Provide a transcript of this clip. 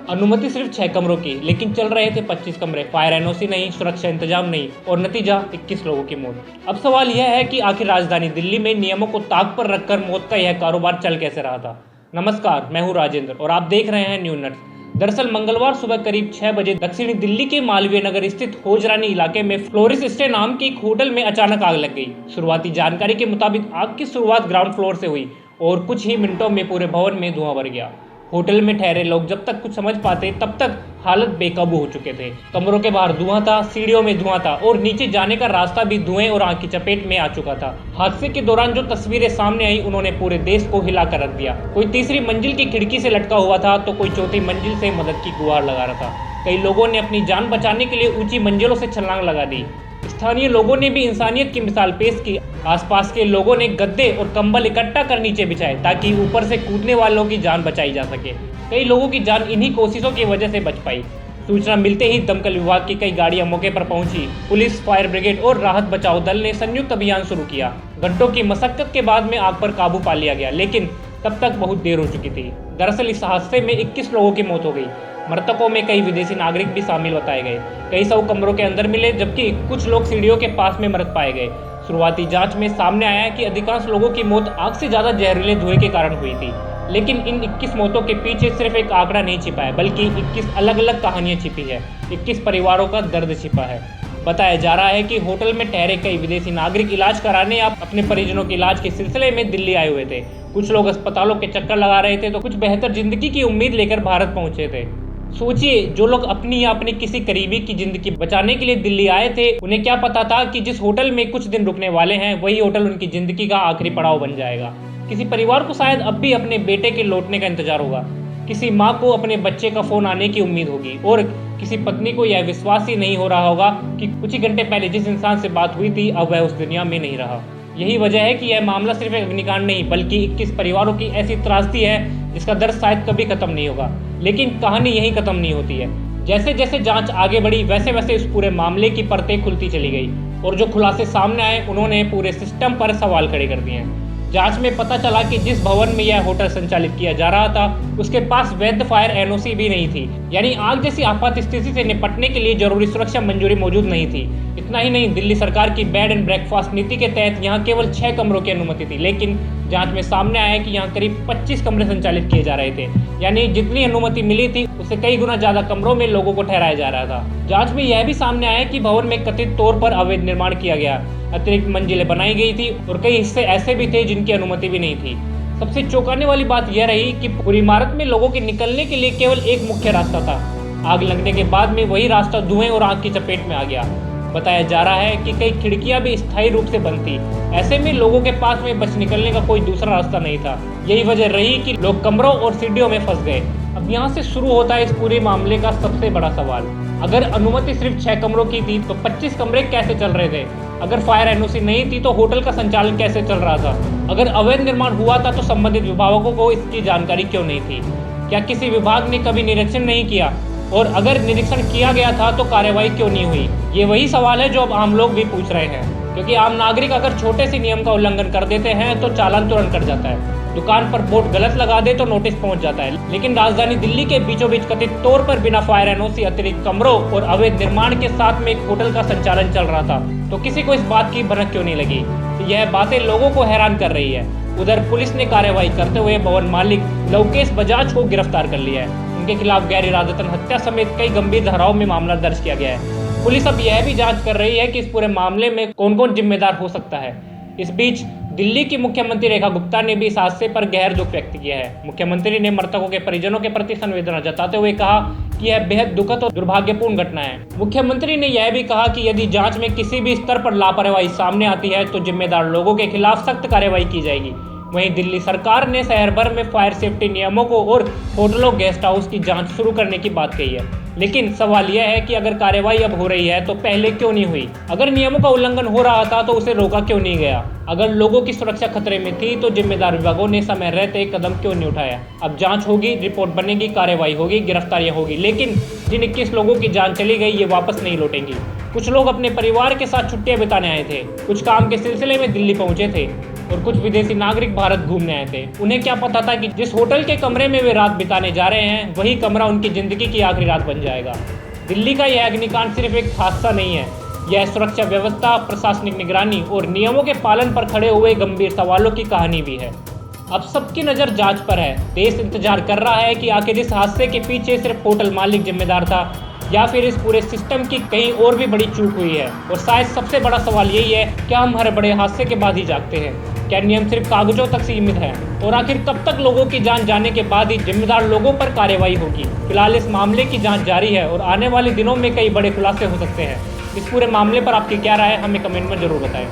अनुमति सिर्फ 6 कमरों की, लेकिन चल रहे थे 25 कमरे। फायर एनओसी नहीं, सुरक्षा इंतजाम नहीं और नतीजा 21 लोगों की मौत। अब सवाल यह है कि आखिर राजधानी दिल्ली में नियमों को ताक पर रखकर मौत का यह कारोबार चल कैसे रहा था। नमस्कार, मैं हूं राजेंद्र और आप देख रहे हैं न्यू नट्स। दरअसल मंगलवार सुबह करीब 6 बजे दक्षिणी दिल्ली के मालवीय नगर स्थित होजरानी इलाके में फ्लोरिस स्टे नाम के एक होटल में अचानक आग लग गई। शुरुआती जानकारी के मुताबिक आग की शुरुआत ग्राउंड फ्लोर से हुई और कुछ ही मिनटों में पूरे भवन में धुआं भर गया। होटल में ठहरे लोग जब तक कुछ समझ पाते तब तक हालत बेकाबू हो चुके थे। कमरों के बाहर धुआं था, सीढ़ियों में धुआं था और नीचे जाने का रास्ता भी धुएं और आग की चपेट में आ चुका था। हादसे के दौरान जो तस्वीरें सामने आई उन्होंने पूरे देश को हिला कर रख दिया। कोई तीसरी मंजिल की खिड़की से लटका हुआ था तो कोई चौथी मंजिल से मदद की गुहार लगा रहा था। कई लोगों ने अपनी जान बचाने के लिए ऊंची मंजिलों से छलांग लगा दी। स्थानीय लोगों ने भी इंसानियत की मिसाल पेश की। आसपास के लोगों ने गद्दे और कंबल इकट्ठा कर नीचे बिछाए ताकि ऊपर से कूदने वालों की जान बचाई जा सके। कई लोगों की जान इन्हीं कोशिशों की वजह से बच पाई। सूचना मिलते ही दमकल विभाग की कई गाड़ियां मौके पर पहुंची। पुलिस, फायर ब्रिगेड और राहत बचाओ दल ने संयुक्त अभियान शुरू किया। घंटों की मशक्कत के बाद में आग पर काबू पा लिया गया, लेकिन तब तक बहुत देर हो चुकी थी। दरअसल इस हादसे में 21 लोगों की मौत हो गई। मृतकों में कई विदेशी नागरिक भी शामिल बताए गए। कई सौ कमरों के अंदर मिले, जबकि कुछ लोग सीढ़ियों के पास में मृत पाए गए। शुरुआती जांच में सामने आया कि अधिकांश लोगों की मौत आग से ज्यादा जहरीले धुएं के कारण हुई थी। लेकिन इन 21 मौतों के पीछे सिर्फ एक आंकड़ा नहीं छिपा है, बल्कि 21 अलग अलग कहानियां छिपी है। 21 परिवारों का दर्द छिपा है। बताया जा रहा है कि होटल में ठहरे कई विदेशी नागरिक इलाज कराने या अपने परिजनों के इलाज के सिलसिले में दिल्ली आए हुए थे। कुछ लोग अस्पतालों के चक्कर लगा रहे थे तो कुछ बेहतर जिंदगी की उम्मीद लेकर भारत पहुंचे थे। सोचिए, जो लोग अपनी या अपने किसी करीबी की जिंदगी बचाने के लिए दिल्ली आए थे, उन्हें क्या पता था कि जिस होटल में कुछ दिन रुकने वाले हैं वही होटल उनकी जिंदगी का आखिरी पड़ाव बन जाएगा। किसी परिवार को शायद अब भी अपने बेटे के लौटने का इंतजार होगा। किसी माँ को अपने बच्चे का फोन आने की उम्मीद होगी और किसी पत्नी को यह विश्वास ही नहीं हो रहा होगा कि कुछ ही घंटे पहले जिस इंसान से बात हुई थी अब वह उस दुनिया में नहीं रहा। यही वजह है कि यह मामला सिर्फ एक अग्निकांड नहीं, बल्कि 21 परिवारों की ऐसी त्रासदी है जिसका दर्द शायद कभी खत्म नहीं होगा। लेकिन कहानी यही खत्म नहीं होती है। जैसे जैसे जांच आगे बढ़ी वैसे वैसे इस पूरे मामले की परतें खुलती चली गई और जो खुलासे सामने आए उन्होंने पूरे सिस्टम पर सवाल खड़े कर दिए। जांच में पता चला कि जिस भवन में यह होटल संचालित किया जा रहा था उसके पास वैध फायर एनओसी भी नहीं थी, यानी आग जैसी आपात स्थिति से निपटने के लिए जरूरी सुरक्षा मंजूरी मौजूद नहीं थी। इतना ही नहीं, दिल्ली सरकार की बेड एंड ब्रेकफास्ट नीति के तहत यहाँ केवल 6 कमरों की अनुमति थी, लेकिन जांच में सामने आया कि यहाँ करीब 25 कमरे संचालित किए जा रहे थे, यानी जितनी अनुमति मिली थी उससे कई गुना ज्यादा कमरों में लोगों को ठहराया जा रहा था। जांच में यह भी सामने आया कि भवन में कथित तौर पर अवैध निर्माण किया गया, अतिरिक्त मंजिलें बनाई गई थी और कई हिस्से ऐसे भी थे जिनकी अनुमति भी नहीं थी। सबसे चौंकाने वाली बात यह रही कि पूरी इमारत में लोगों के निकलने के लिए केवल एक मुख्य रास्ता था। आग लगने के बाद में वही रास्ता धुएं और आग की चपेट में आ गया। बताया जा रहा है कि कई खिड़कियां भी स्थायी रूप से बंद थी। ऐसे में लोगों के पास में बच निकलने का कोई दूसरा रास्ता नहीं था। यही वजह रही कि लोग कमरों और सीढ़ियों में फंस गए। अब यहाँ से शुरू होता है इस पूरे मामले का सबसे बड़ा सवाल। अगर अनुमति सिर्फ 6 कमरों की थी तो 25 कमरे कैसे चल रहे थे? अगर फायर एनओसी नहीं थी तो होटल का संचालन कैसे चल रहा था? अगर अवैध निर्माण हुआ था तो संबंधित विभागों को इसकी जानकारी क्यों नहीं थी? क्या किसी विभाग ने कभी निरीक्षण नहीं किया? और अगर निरीक्षण किया गया था तो कार्रवाई क्यों नहीं हुई? ये वही सवाल है जो अब आम लोग भी पूछ रहे हैं, क्योंकि आम नागरिक अगर छोटे से नियम का उल्लंघन कर देते हैं तो चालान तुरंत कट जाता है। दुकान पर बोर्ड गलत लगा दे तो नोटिस पहुंच जाता है, लेकिन राजधानी दिल्ली के बीचों बीच कथित तौर पर बिना फायर एनओसी, अतिरिक्त कमरों और अवैध निर्माण के साथ में एक होटल का संचालन चल रहा था, तो किसी को इस बात की भनक क्यों नहीं लगी? यह बातें लोगों को हैरान कर रही है। उधर पुलिस ने कार्रवाई करते हुए भवन मालिक लवकेश बजाज को गिरफ्तार कर लिया है। उनके खिलाफ गैर इरादतन हत्या समेत कई गंभीर धाराओं में मामला दर्ज किया गया है। पुलिस अब यह भी जांच कर रही है कि इस पूरे मामले में कौन कौन जिम्मेदार हो सकता है। इस बीच दिल्ली की मुख्यमंत्री रेखा गुप्ता ने भी इस हादसे पर गहर दुख व्यक्त किया है। मुख्यमंत्री ने मृतकों के परिजनों के प्रति संवेदना जताते हुए कहा कि यह बेहद दुखद और दुर्भाग्यपूर्ण घटना है। मुख्यमंत्री ने यह भी कहा कि यदि जांच में किसी भी स्तर पर लापरवाही सामने आती है तो जिम्मेदार लोगों के खिलाफ सख्त कार्रवाई की जाएगी। वहीं दिल्ली सरकार ने शहर भर में फायर सेफ्टी नियमों को और होटलों, गेस्ट हाउस की जांच शुरू करने की बात कही है। लेकिन सवाल यह है कि अगर कार्रवाई अब हो रही है तो पहले क्यों नहीं हुई? अगर नियमों का उल्लंघन हो रहा था तो उसे रोका क्यों नहीं गया? अगर लोगों की सुरक्षा खतरे में थी तो जिम्मेदार विभागों ने समय रहते कदम क्यों नहीं उठाया? अब जांच होगी, रिपोर्ट बनेगी, कार्रवाई होगी, गिरफ्तारियां होगी, लेकिन जिन 21 लोगों की जान चली गई ये वापस नहीं लौटेंगी। कुछ लोग अपने परिवार के साथ छुट्टियां बिताने आए थे, कुछ काम के सिलसिले में दिल्ली पहुंचे थे। और कुछ विदेशी नागरिक भारत घूमने आए थे। उन्हें क्या पता था कि जिस होटल के कमरे में वे रात बिताने जा रहे हैं वही कमरा उनकी जिंदगी की आखिरी रात बन जाएगा। दिल्ली का यह अग्निकांड सिर्फ एक हादसा नहीं है, यह सुरक्षा व्यवस्था, प्रशासनिक निगरानी और नियमों के पालन पर खड़े हुए गंभीर सवालों की कहानी भी है। अब सबकी नज़र जांच पर है। देश इंतजार कर रहा है कि आखिर इस हादसे के पीछे सिर्फ होटल मालिक जिम्मेदार था या फिर इस पूरे सिस्टम की कहीं और भी बड़ी चूक हुई है। और शायद सबसे बड़ा सवाल यही है, क्या हम हर बड़े हादसे के बाद ही जागते हैं? क्या नियम सिर्फ कागजों तक सीमित है? और आखिर कब तक लोगों की जान जाने के बाद ही जिम्मेदार लोगों पर कार्रवाई होगी? फिलहाल इस मामले की जांच जारी है और आने वाले दिनों में कई बड़े खुलासे हो सकते हैं। इस पूरे मामले पर आपकी क्या राय है, हमें कमेंट में जरूर बताएं।